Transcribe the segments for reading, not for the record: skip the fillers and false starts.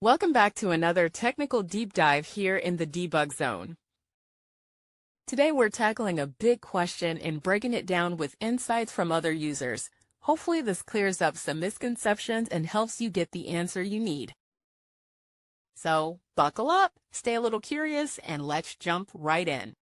Welcome back to another technical deep dive here in the debug zone. Today we're tackling a big question and breaking it down with insights from other users. Hopefully this clears up some misconceptions and helps you get the answer you need. So buckle up, stay a little curious, and let's jump right in.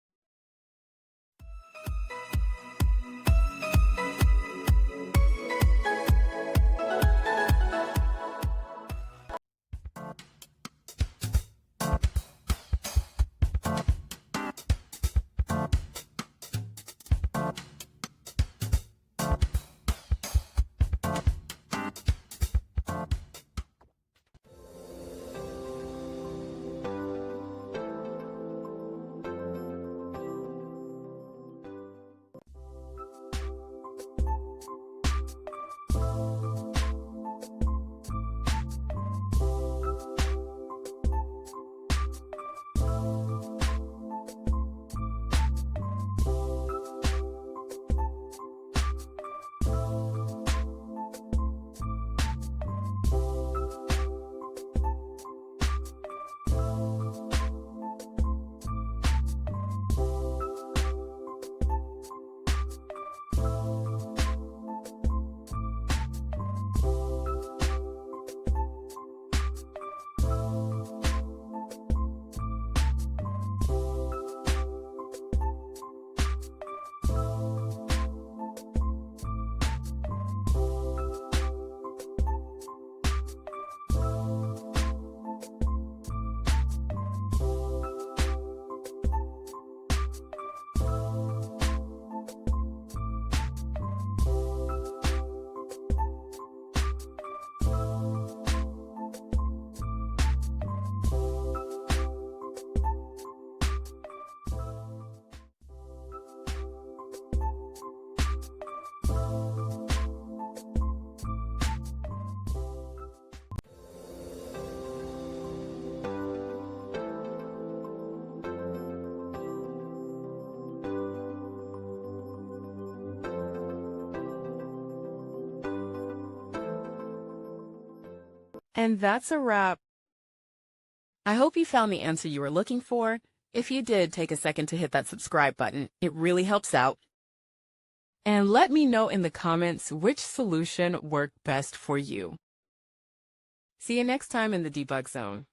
And that's a wrap. I hope you found the answer you were looking for. If you did, take a second to hit that subscribe button. It really helps out. And let me know in the comments which solution worked best for you. See you next time in the debug zone.